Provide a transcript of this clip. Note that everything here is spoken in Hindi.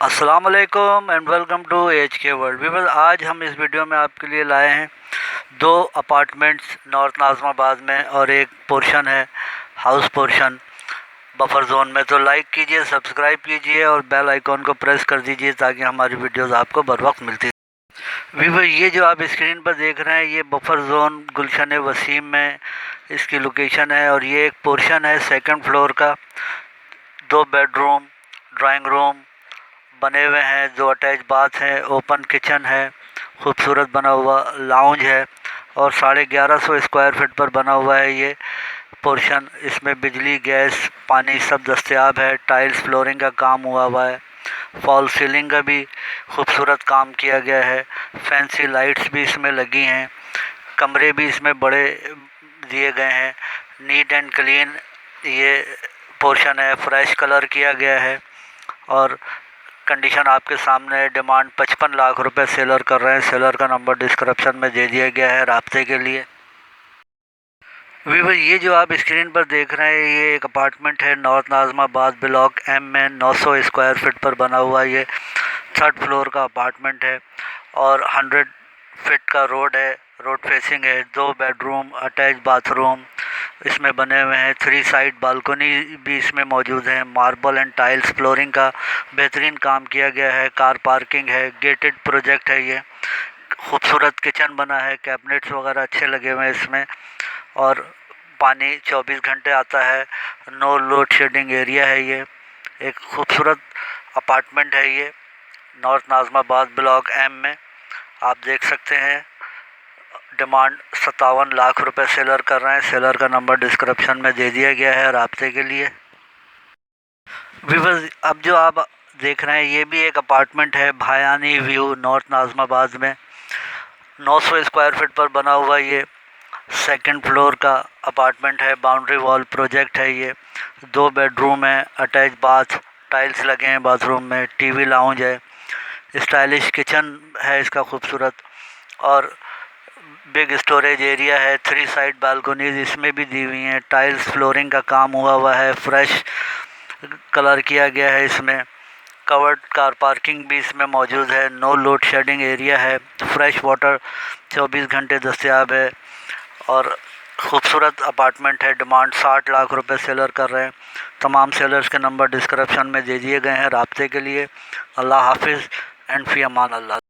अस्सलाम वालेकुम एंड वेलकम टू एच के वर्ल्ड वीवर। आज हम इस वीडियो में आपके लिए लाए हैं दो अपार्टमेंट्स नॉर्थ नाज़िमाबाद में और एक पोर्शन है हाउस पोर्शन बफर जोन में। तो लाइक कीजिए, सब्सक्राइब कीजिए और बेल आइकॉन को प्रेस कर दीजिए ताकि हमारी वीडियोस आपको बर वक्त मिलती है। वीवर, ये जो आप स्क्रीन पर देख रहे हैं ये बफर जोन गुलशन वसीम में इसकी लोकेशन है और ये एक पोर्शन है सेकंड फ्लोर का। 2 बेडरूम, ड्राइंग रूम बने हुए हैं, 2 अटैच बाथ हैं, ओपन किचन है, खूबसूरत बना हुआ लाउंज है और 1150 स्क्वायर फीट पर बना हुआ है ये पोर्शन। इसमें बिजली, गैस, पानी सब दस्तयाब है। टाइल्स फ्लोरिंग का काम हुआ है। फॉल सीलिंग का भी खूबसूरत काम किया गया है। फैंसी लाइट्स भी इसमें लगी हैं। कमरे भी इसमें बड़े दिए गए हैं। नीट एंड क्लीन ये पोर्शन है। फ्रेश कलर किया गया है और कंडीशन आपके सामने है। डिमांड 55 लाख रुपए सेलर कर रहे हैं। सेलर का नंबर डिस्क्रिप्शन में दे दिया गया है राब्ते के लिए। वीवर, ये जो आप स्क्रीन पर देख रहे हैं ये एक अपार्टमेंट है नॉर्थ नाज़िमाबाद ब्लॉक एम में 900 स्क्वायर फीट पर बना हुआ ये 3rd फ्लोर का अपार्टमेंट है और 100 फीट का रोड है। रोड फेसिंग है। 2 बेडरूम, अटैच बाथरूम इसमें बने हुए हैं। 3 साइड बालकनी भी इसमें मौजूद है। मार्बल एंड टाइल्स फ्लोरिंग का बेहतरीन काम किया गया है। कार पार्किंग है। गेटेड प्रोजेक्ट है ये। खूबसूरत किचन बना है। कैबिनेट्स वगैरह अच्छे लगे हुए हैं इसमें और पानी 24 घंटे आता है। नो लोड शेडिंग एरिया है ये। एक खूबसूरत अपार्टमेंट है ये नॉर्थ नाज़िमाबाद ब्लॉक एम में। आप देख सकते हैं। डिमांड 57 लाख रुपए सेलर कर रहे हैं। सेलर का नंबर डिस्क्रिप्शन में दे दिया गया है राब्ते के लिए। व्यूअर्स, अब जो आप देख रहे हैं ये भी एक अपार्टमेंट है भायानी व्यू नॉर्थ नाज़िमाबाद में। 900 स्क्वायर फीट पर बना हुआ ये 2nd फ्लोर का अपार्टमेंट है। बाउंड्री वॉल प्रोजेक्ट है ये। 2 बेडरूम है, अटैच बाथ, टाइल्स लगे हैं बाथरूम में, टीवी लाउंज है, स्टाइलिश किचन है इसका खूबसूरत और बिग स्टोरेज एरिया है। 3 साइड बालकोनीज इसमें भी दी हुई हैं। टाइल्स फ्लोरिंग का काम हुआ है। फ्रेश कलर किया गया है इसमें। कवर्ड कार पार्किंग भी इसमें मौजूद है। नो लोड शेडिंग एरिया है। फ्रेश वाटर 24 घंटे दस्तयाब है और खूबसूरत अपार्टमेंट है। डिमांड 60 लाख रुपए सेलर कर रहे हैं। तमाम सेलर्स के नंबर डिस्क्रिप्शन में दे दिए गए हैं राब्ते के लिए। अल्लाह हाफिज़ एंड फ़ी अमान अल्लाह।